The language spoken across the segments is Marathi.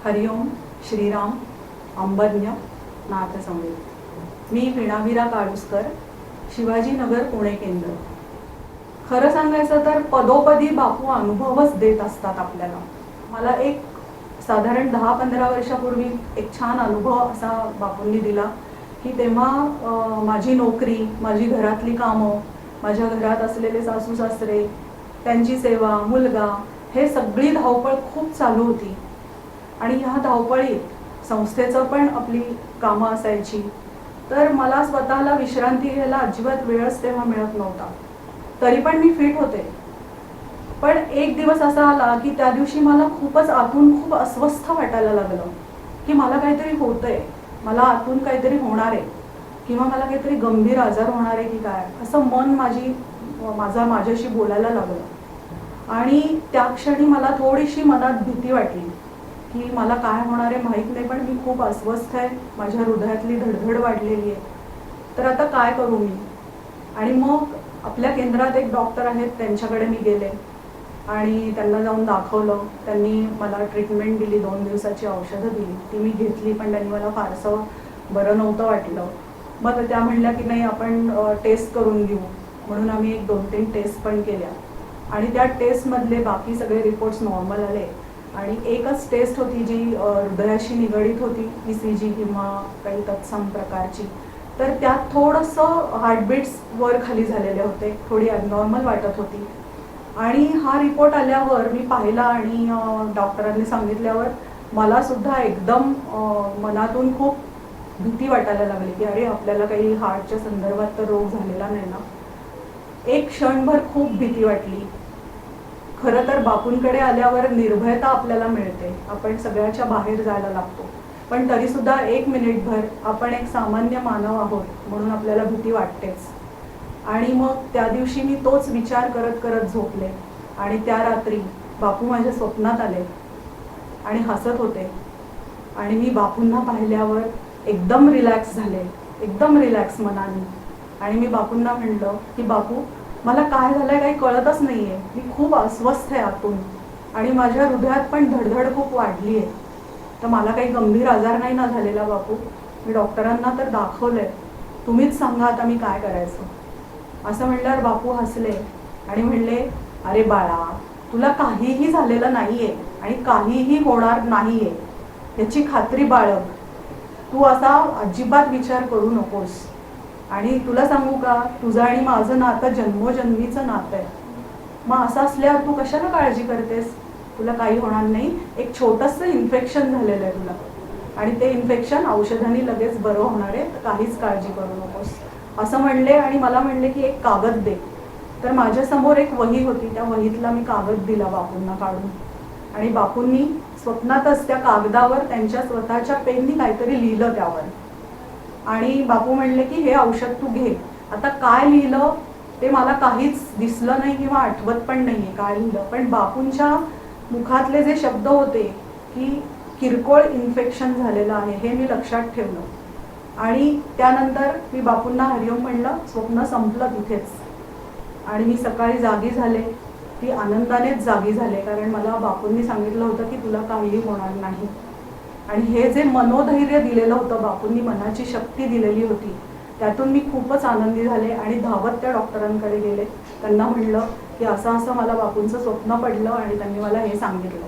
हरिओम, श्रीराम, अंबज्ञ, नाथसंवेद। मी वीणावीरा काळुसकर, शिवाजीनगर, पुणे केंद्र। खरं सांगायचं तर पदोपदी बापू अनुभवच देत असतात आपल्याला। मला एक साधारण 10-15 वर्षापूर्वी एक छान अनुभव असा बापूंनी दिला की तेव्हा माझी नोकरी, माझी घरातली कामं, माझ्या घरात असलेले सासू सासरे, त्यांची सेवा, मुलगा, हे सगळी धावपळ खूप चालू होती। आणि ह्या धावपळीत संस्थेचं पण आपली कामं असायची, तर मला स्वतःला विश्रांती घ्यायला अजिबात वेळच तेव्हा मिळत नव्हता। तरी पण मी फिट होते। पण एक दिवस असा आला की त्या दिवशी मला खूपच आतून खूप अस्वस्थ वाटायला लागलं की मला काहीतरी होतंय, मला आतून काहीतरी होणार आहे किंवा मला काहीतरी गंभीर आजार होणार आहे की काय, असं मन माझ्याशी बोलायला लागलं। आणि त्या क्षणी मला थोडीशी मनात भीती वाटली की मला काय होणार आहे माहीत नाही, पण मी खूप अस्वस्थ आहे, माझ्या हृदयातली धडधड वाढलेली आहे, तर आता काय करू मी। आणि मग आपल्या केंद्रात एक डॉक्टर आहेत, त्यांच्याकडे मी गेले आणि त्यांना जाऊन दाखवलं। त्यांनी मला ट्रीटमेंट दिली, 2 दिवसाची औषधं दिली, ती मी घेतली, पण त्यांनी मला फारसं बरं नव्हतं वाटलं। मग त्या म्हणल्या की नाही, आपण टेस्ट करून घेऊ, म्हणून आम्ही एक 2-3 टेस्ट पण केल्या आणि त्या टेस्टमधले बाकी सगळे रिपोर्ट्स नॉर्मल आले। आणि एकच टेस्ट होती जी हृदयाशी निगडीत होती, ECG किंवा काही तत्सम प्रकारची, तर त्यात थोडंसं हार्टबीट्स वर खाली झालेले होते, थोडी ॲबनॉर्मल वाटत होती। आणि हा रिपोर्ट आल्यावर मी पाहिला आणि डॉक्टरांनी सांगितल्यावर मला सुद्धा एकदम मनातून खूप भीती वाटायला लागली की अरे, आपल्याला काही हार्टच्या संदर्भात तर रोग झालेला नाही ना। एक क्षणभर खूप भीती वाटली। खरं तर बापूंकडे आल्यावर निर्भयता आपल्याला मिळते, आपण सगळ्याच्या बाहेर जायला लागतो, पण तरी सुद्धा 1 मिनिटभर आपण एक सामान्य मानव आहोत म्हणून आपल्याला भीती वाटतेच। आणि मग त्या दिवशी मी तोच विचार करत करत झोपले आणि त्या रात्री बापू माझ्या स्वप्नात आले आणि हसत होते। आणि मी बापूंना पाहिल्यावर एकदम रिलॅक्स झाले, एकदम रिलॅक्स मनाने। आणि मी बापूंना म्हणलं की बापू, मला काय झालंय काही कळतच नाहीये, मी खूप अस्वस्थ आहे आतून आणि माझ्या हृदयात पण धडधड खूप वाढली आहे, तर मला काही गंभीर आजार नाही ना झालेला बापू, मी डॉक्टरांना तर दाखवलंय, तुम्हीच सांगा आता मी काय करायचं। असं म्हणल्यावर बापू हसले आणि म्हणले, अरे बाळा, तुला काहीही झालेलं नाहीये आणि काहीही होणार नाहीये, याची खात्री बाळग, तू असा अजिबात विचार करू नकोस। आणि तुला सांगू का, तुझं आणि माझं नातं जन्मोजन्मीचं नातं आहे, मग असं असल्यावर तू कशाला काळजी करतेस, तुला काही होणार नाही, एक छोटंसं इन्फेक्शन झालेलं आहे तुला आणि ते इन्फेक्शन औषधांनी लगेच बरं होणार आहे, तर काहीच काळजी करू नकोस, असं म्हणले। आणि मला म्हणले की एक कागद दे, तर माझ्यासमोर एक वही होती, त्या वहीतला मी कागद दिला बापूंना काढून आणि बापूंनी स्वप्नातच त्या कागदावर त्यांच्या स्वतःच्या पेननी काहीतरी लिहिलं त्यावर। आणि बापू म्हणले की हे औषध तू घे। आता काय लिहिलं ते मला काहीच दिसलं नाही किंवा आठवत पण नाहीये काय लिहिलं, पण बापूंच्या मुखातले जे शब्द होते की किरकोळ इन्फेक्शन झालेलं आहे, हे मी लक्षात ठेवलं। आणि त्यानंतर मी बापूंना हरिओम म्हणलं, स्वप्न संपलं तिथेच। आणि मी सकाळी जागी झाले, ती आनंदानेच जागी झाले, कारण मला बापूंनी सांगितलं होतं की तुला काहीही होणार नाही। आणि हे जे मनोधैर्य दिलेलं होतं बापूंनी, मनाची शक्ती दिलेली होती, त्यातून मी खूपच आनंदी झाले आणि धावत त्या डॉक्टरांकडे गेले। त्यांना म्हणलं की असं असं मला बापूंचं स्वप्न पडलं आणि त्यांनी मला हे सांगितलं।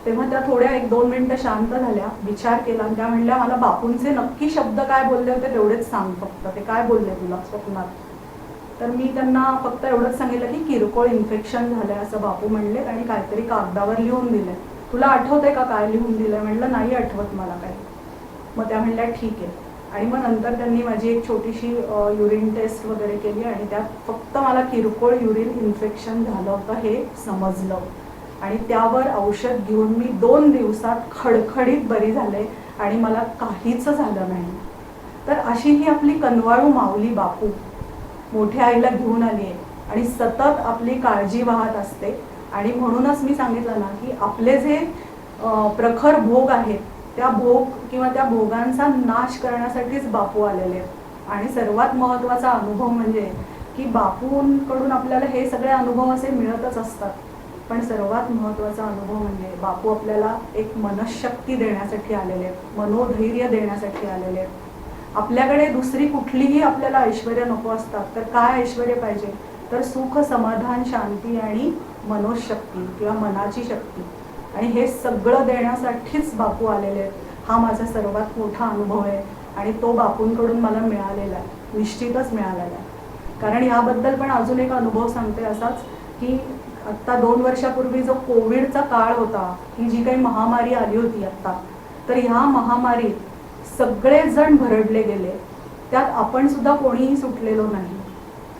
तेव्हा त्या थोड्या 1-2 मिनिटं शांत झाल्या, विचार केला आणि त्या म्हणल्या, मला बापूंचे नक्की शब्द काय बोलले होते तेवढेच सांग फक्त, ते काय बोलले तुला स्वप्नात। तर मी त्यांना फक्त एवढंच सांगितलं की किरकोळ इन्फेक्शन झालंय असं बापू म्हणले आणि काहीतरी कागदावर लिहून दिलंय, तुला आठवतंय का काय लिहून दिलंय। म्हणलं नाही आठवत मला काही। मग त्या म्हणल्या ठीक आहे। आणि मग नंतर त्यांनी माझी एक छोटीशी युरिन टेस्ट वगैरे केली आणि त्यात फक्त मला किरकोळ युरिन इन्फेक्शन झालं होतं हे समजलं आणि त्यावर औषध घेऊन मी 2 दिवसात खडखडीत बरी झाले आणि मला काहीच झालं नाही। तर अशी ही आपली कनवाळू माऊली बापू मोठ्या आईला घेऊन आली आहे आणि सतत आपली काळजी वाहत असते। आणि म्हणूनच मी सांगितलं ना की आपले जे प्रखर भोग आहेत, त्या भोग किंवा त्या भोगांचा नाश करण्यासाठीच बापू आलेले आहेत। आणि सर्वात महत्त्वाचा अनुभव म्हणजे की बापूंकडून आपल्याला हे सगळे अनुभव असे मिळतच असतात पण सर्वात महत्त्वाचा अनुभव म्हणजे बापू आपल्याला एक मनशक्ती देण्यासाठी आलेले आहेत, मनोधैर्य देण्यासाठी आलेले आहेत. आपल्याकडे दुसरी कुठलीही आपल्याला ऐश्वर्य नको असतात, तर काय ऐश्वर्य पाहिजे, तर सुख, समाधान, शांती आणि मनोशक्ती किंवा मनाची शक्ती. आणि हे सगळं देण्यासाठीच बापू आलेले आहेत. हा माझा सर्वात मोठा अनुभव आहे आणि तो बापूंकडून मला मिळालेला आहे, निश्चितच मिळालेला आहे. कारण याबद्दल पण अजून एक अनुभव सांगते असाच, की आत्ता 2 वर्षापूर्वी जो कोविडचा काळ होता, ही जी काही महामारी आली होती आत्ता, तर ह्या महामारीत सगळेजण भरडले गेले. त्यात आपण सुद्धा कोणीही सुटलेलो नाही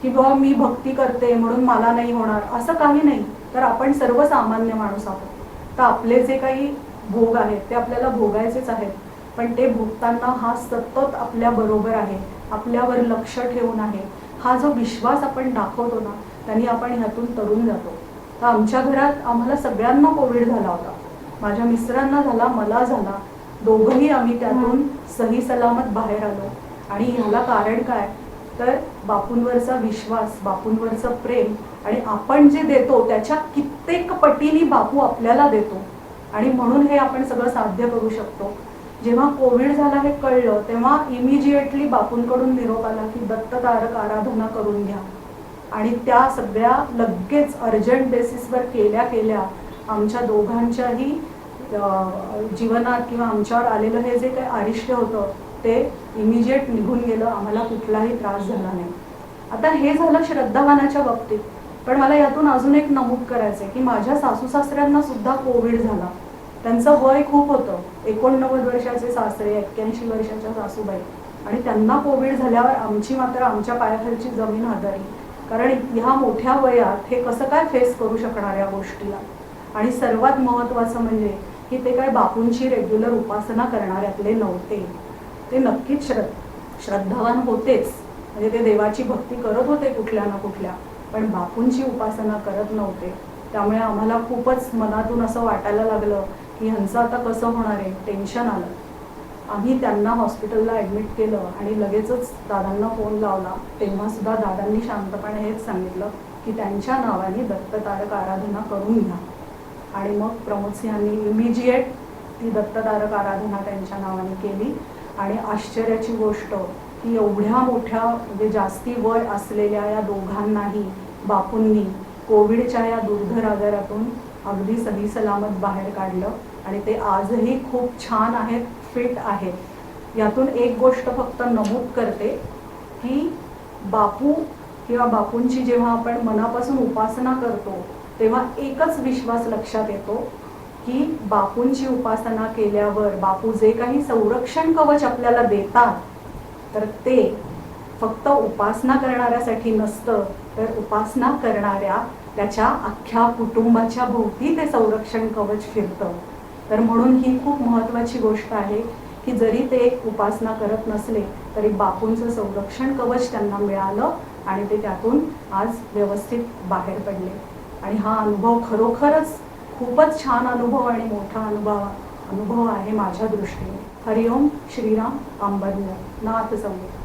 की बाबा मी भक्ती करते म्हणून मला नाही होणार, असं काही नाही. तर आपण सर्वसामान्य माणूस आहोत. तर आपले जे काही भोग आहेत ते आपल्याला भोगायचेच आहेत, पण ते भोगताना हा सतत आपल्या बरोबर आहे, आपल्यावर लक्ष ठेवून आहे, हा जो विश्वास आपण दाखवतो ना, त्यांनी आपण ह्यातून तरुण जातो. तर आमच्या घरात आम्हाला सगळ्यांना कोविड झाला होता. माझ्या मिस्टरांना झाला, मला झाला. दोघंही आम्ही त्यातून सही सलामत बाहेर आलो. आणि ह्याला कारण काय, तर बापूंवरचा विश्वास, बापूंवरचं प्रेम आणि आपण जे देतो त्याच्या कित्येक पटीने बापू आपल्याला देतो. आणि म्हणून हे आपण सगळं साध्य करू शकतो. जेव्हा कोविड झाला हे कळलं तेव्हा इमिजिएटली बापूंकडून निरोप आला की दत्त तारक आराधना करून घ्या. आणि त्या सगळ्या लगेच अर्जंट बेसिसवर केल्या आमच्या दोघांच्याही जीवनात किंवा आमच्यावर आलेलं हे जे काही आरिष्ट होतं ते इमिजिएट निघून गेलं. आम्हाला कुठलाही त्रास झाला नाही. आता हे झालं श्रद्धावानाच्या बाबतीत. पण मला यातून अजून एक नमूद करायचं आहे की माझ्या सासू सासऱ्यांना सुद्धा कोविड झाला. त्यांचं वय खूप होतं, 89 वर्षाचे सासरे, 81 वर्षाच्या सासूबाई. आणि त्यांना कोविड झाल्यावर आमची मात्र आमच्या पायाखालची जमीन हादरली. कारण ह्या मोठ्या वयात हे कसं काय फेस करू शकणार या गोष्टीला. आणि सर्वात महत्त्वाचं म्हणजे की ते काय बापूंची रेग्युलर उपासना करणाऱ्यातले नव्हते. ते नक्कीच श्रद्धावान होतेच, म्हणजे ते देवाची भक्ती करत होते कुठल्या ना कुठल्या, पण बापूंची उपासना करत नव्हते. त्यामुळे आम्हाला खूपच मनातून असं वाटायला लागलं की ह्यांचं आता कसं होणार आहे, टेन्शन आलं. आम्ही त्यांना हॉस्पिटलला ॲडमिट केलं आणि लगेचच दादांना फोन लावला. तेव्हा सुद्धा दादांनी शांतपणे हेच सांगितलं की त्यांच्या नावाने दत्त तारक आराधना करून घ्या. आणि मग प्रमोद सिंहांनी इमिजिएट ती दत्त तारक आराधना त्यांच्या नावाने केली. आणि आश्चर्याची गोष्ट की एवढ्या मोठ्या म्हणजे जास्ती वय असलेल्या या दोघांनाही बापूंनी कोविडच्या या दुर्धर आजारातून अगदी सही सलामत बाहेर काढलं. आणि ते आजही खूप छान आहेत, फिट आहेत. यातून एक गोष्ट फक्त नमूद करते की बापू किंवा बापूंची जेव्हा आपण मनापासून उपासना करतो तेव्हा एकच विश्वास लक्षात येतो की बापूंची उपासना केल्यावर बापू जे काही संरक्षण कवच आपल्याला देतात तर ते फक्त उपासना करणाऱ्यासाठी नसतं, तर उपासना करणाऱ्या त्याच्या अख्ख्या कुटुंबाच्या भोवती ते संरक्षण कवच फिरतं. तर म्हणून ही खूप महत्त्वाची गोष्ट आहे की जरी ते उपासना करत नसले तरी बापूंचं संरक्षण कवच त्यांना मिळालं आणि ते त्यातून आज व्यवस्थित बाहेर पडले. आणि हा अनुभव खरोखरच खूपच छान अनुभव आणि मोठा अनुभव आहे माझ्या दृष्टीने. हरिओम श्रीराम अंबज्ञ नाथ संगीत.